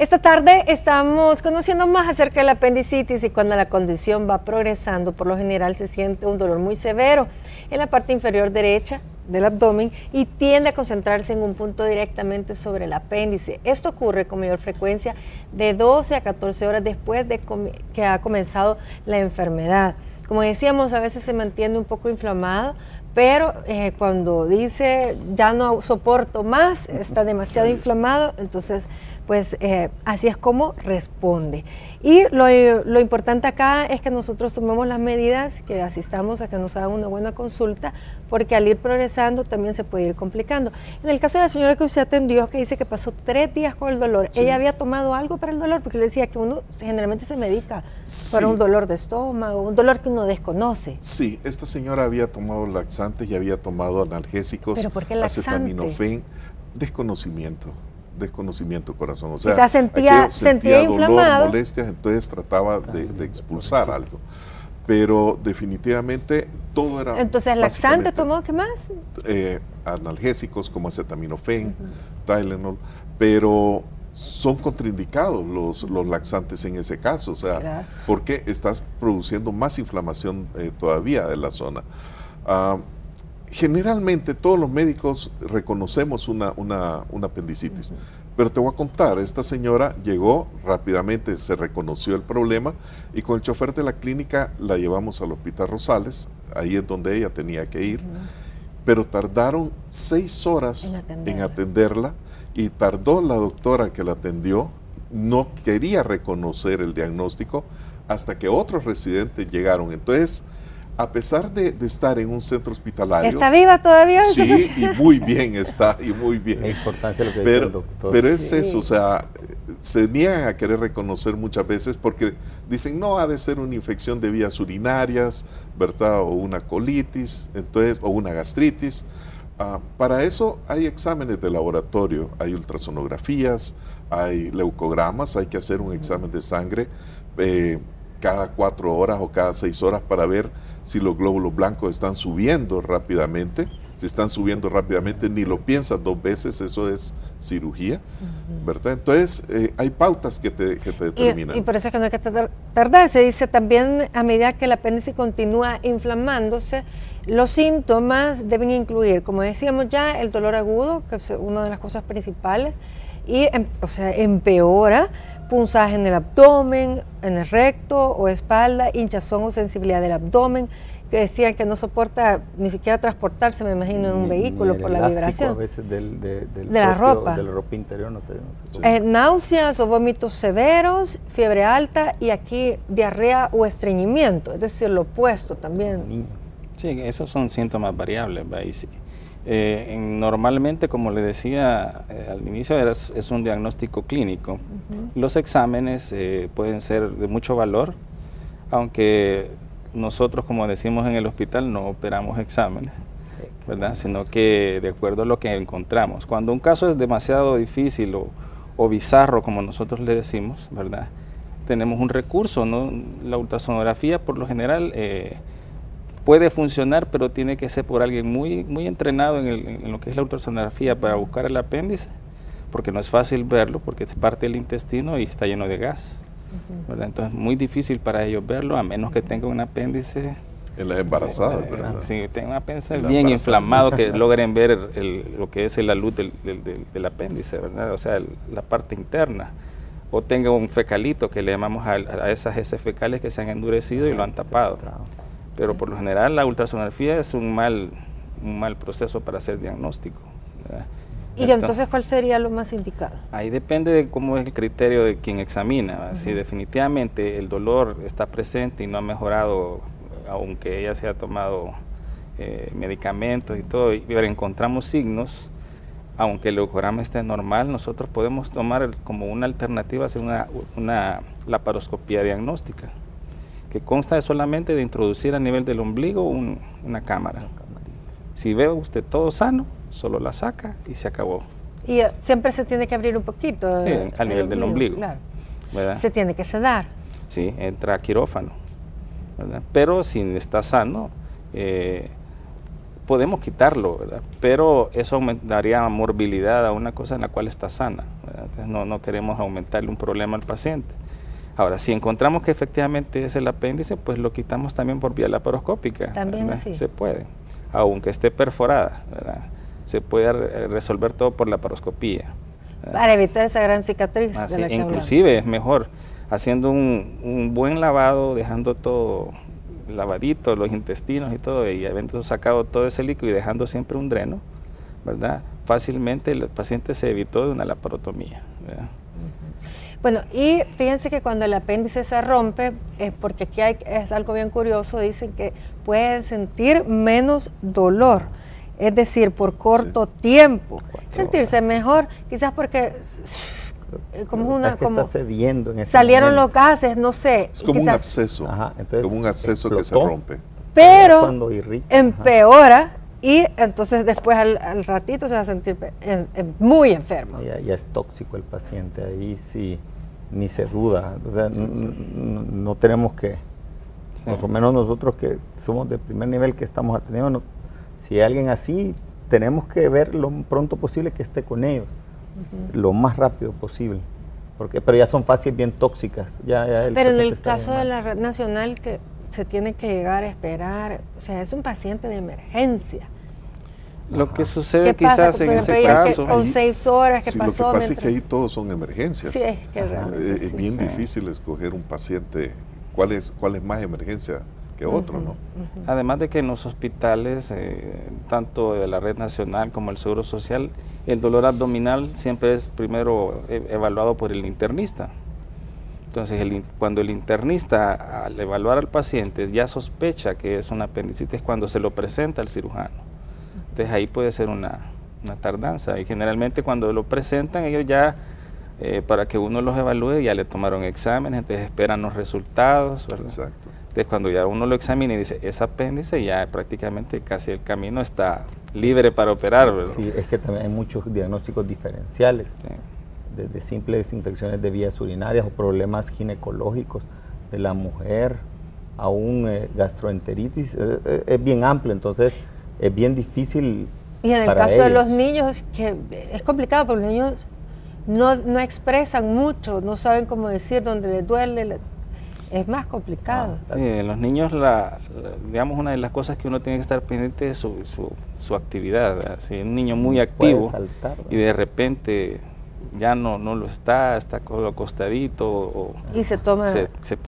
Esta tarde estamos conociendo más acerca de la apendicitis y cuando la condición va progresando, por lo general se siente un dolor muy severo en la parte inferior derecha del abdomen y tiende a concentrarse en un punto directamente sobre el apéndice. Esto ocurre con mayor frecuencia de 12 a 14 horas después de que ha comenzado la enfermedad. Como decíamos, a veces se mantiene un poco inflamado, pero cuando dice ya no soporto más, está demasiado inflamado, entonces pues así es como responde. Y lo importante acá es que nosotros tomemos las medidas, que asistamos a que nos hagan una buena consulta, porque al ir progresando también se puede ir complicando. En el caso de la señora que usted atendió, que dice que pasó 3 días con el dolor, sí. ¿Ella había tomado algo para el dolor? Porque le decía que uno generalmente se medica para un dolor de estómago, un dolor que uno desconoce. Sí, esta señora había tomado laxantes y había tomado analgésicos, ¿pero por qué laxante? Acetaminofén, desconocimiento, corazón. O sea, sentía dolor, inflamado, molestias, entonces trataba de expulsar algo. Pero definitivamente todo era... Entonces, ¿laxante tomó qué más? Analgésicos como acetaminofén, Tylenol, pero son contraindicados los laxantes en ese caso, o sea, claro, porque estás produciendo más inflamación todavía de la zona. Generalmente todos los médicos reconocemos una apendicitis, pero te voy a contar, esta señora llegó rápidamente, se reconoció el problema y con el chofer de la clínica la llevamos al Hospital Rosales, ahí es donde ella tenía que ir, pero tardaron 6 horas en atenderla y tardó la doctora que la atendió, no quería reconocer el diagnóstico hasta que otros residentes llegaron. Entonces, a pesar de estar en un centro hospitalario... ¿Está viva todavía? Sí, y muy bien está, y muy bien. La importancia de lo que dice el doctor. Pero es eso, o sea, se niegan a querer reconocer muchas veces porque dicen, no, ha de ser una infección de vías urinarias, ¿verdad? O una colitis, entonces, o una gastritis. Para eso hay exámenes de laboratorio, hay ultrasonografías, hay leucogramas, hay que hacer un examen de sangre cada 4 horas o cada 6 horas para ver si los glóbulos blancos están subiendo rápidamente. Si están subiendo rápidamente, ni lo piensas 2 veces, eso es cirugía, ¿verdad? Entonces, hay pautas que te determinan. Y por eso es que no hay que tardar. Se dice también, a medida que el apéndice continúa inflamándose, los síntomas deben incluir, como decíamos ya, el dolor agudo, que es una de las cosas principales, y empeora, punzaje en el abdomen, en el recto o espalda, hinchazón o sensibilidad del abdomen, que decían que no soporta ni siquiera transportarse, me imagino, en un vehículo por la vibración. A veces de la ropa interior, no sé. Náuseas o vómitos severos, fiebre alta y aquí diarrea o estreñimiento, es decir, lo opuesto también. Sí, esos son síntomas variables, ¿va? Sí. Normalmente, como le decía al inicio, es un diagnóstico clínico. Los exámenes pueden ser de mucho valor, aunque nosotros, como decimos en el hospital, no operamos exámenes, ¿verdad? Sino que de acuerdo a lo que encontramos. Cuando un caso es demasiado difícil o bizarro, como nosotros le decimos, ¿verdad? Tenemos un recurso, ¿no? La ultrasonografía, por lo general, puede funcionar, pero tiene que ser por alguien muy entrenado en lo que es la ultrasonografía para buscar el apéndice, porque no es fácil verlo, porque es parte del intestino y está lleno de gas, ¿verdad? Entonces es muy difícil para ellos verlo, a menos que tenga un apéndice... En las embarazadas, ¿verdad? Sí, tenga un apéndice bien inflamado, que logren ver lo que es la luz del apéndice, ¿verdad? O sea, la parte interna. O tenga un fecalito, que le llamamos a esas heces fecales que se han endurecido y lo han tapado. Pero por lo general la ultrasonografía es un mal proceso para hacer diagnóstico, ¿verdad? ¿Y entonces cuál sería lo más indicado? Ahí depende de cómo es el criterio de quien examina. Si definitivamente el dolor está presente y no ha mejorado, aunque ella se ha tomado medicamentos y todo, y encontramos signos, aunque el leucograma esté normal, nosotros podemos tomar como una alternativa hacer una laparoscopía diagnóstica, que consta solamente de introducir a nivel del ombligo una cámara. Si ve usted todo sano, solo la saca y se acabó. Y siempre se tiene que abrir un poquito. A nivel del ombligo. Claro. ¿Verdad? Se tiene que sedar. Sí, entra a quirófano, ¿verdad? Pero si está sano, podemos quitarlo, ¿verdad? Pero eso daría morbilidad a una cosa en la cual está sana, ¿verdad? Entonces no queremos aumentarle un problema al paciente. Ahora, si encontramos que efectivamente es el apéndice, pues lo quitamos también por vía laparoscópica. También así. Se puede, aunque esté perforada, ¿verdad? Se puede resolver todo por laparoscopía, ¿verdad? Para evitar esa gran cicatriz. Así, de la que inclusive es mejor haciendo un buen lavado, dejando todo lavadito, los intestinos y todo, y habiendo sacado todo ese líquido y dejando siempre un dreno, ¿verdad? Fácilmente el paciente se evitó de una laparotomía, ¿verdad? Bueno, y fíjense que cuando el apéndice se rompe, porque aquí es algo bien curioso, dicen que pueden sentir menos dolor, es decir, por corto tiempo, sentirse mejor, quizás porque como una, como está cediendo en ese salieron momento. los gases, no sé. Es como un absceso, Ajá, entonces como un absceso que se explotó. rompe. Pero Cuando irrita, empeora y entonces después al ratito se va a sentir muy enfermo. ya es tóxico el paciente, ahí sí, ni se duda. O sea, no tenemos que, Sí. por lo menos nosotros que somos de primer nivel que estamos atendiendo, si hay alguien así, tenemos que ver lo pronto posible que esté con ellos, lo más rápido posible. Pero ya son fases bien tóxicas. Pero en el caso de la red nacional que se tiene que llegar a esperar, o sea, es un paciente de emergencia. Lo que sucede ¿Qué pasa, quizás en por ese ejemplo, caso, con 6 horas que Sí, pasó? lo que pasa es que ahí todos son emergencias. Sí, es que realmente Es sí. bien difícil escoger un paciente, cuál es más emergencia que otro, ¿no? además de que en los hospitales, tanto de la red nacional como el Seguro Social, el dolor abdominal siempre es primero evaluado por el internista. Entonces, cuando el internista, al evaluar al paciente, ya sospecha que es una apendicitis, cuando se lo presenta al cirujano. Entonces, ahí puede ser una tardanza. Y generalmente cuando lo presentan, ellos ya, para que uno los evalúe, ya le tomaron exámenes, entonces esperan los resultados, ¿verdad? Exacto. Entonces, cuando ya uno lo examina y dice, es apéndice, ya prácticamente casi el camino está libre para operar, ¿verdad? Sí, es que también hay muchos diagnósticos diferenciales, Sí. desde simples infecciones de vías urinarias o problemas ginecológicos de la mujer, a un gastroenteritis, es bien amplio, entonces es bien difícil. Y en el para caso de ellos. los niños, que es complicado porque los niños no expresan mucho, no saben cómo decir dónde les duele, es más complicado. Sí, en los niños, digamos, una de las cosas que uno tiene que estar pendiente es su actividad, ¿verdad? Si es un niño muy activo saltar, y de repente ya no lo está acostadito o Y se toma... se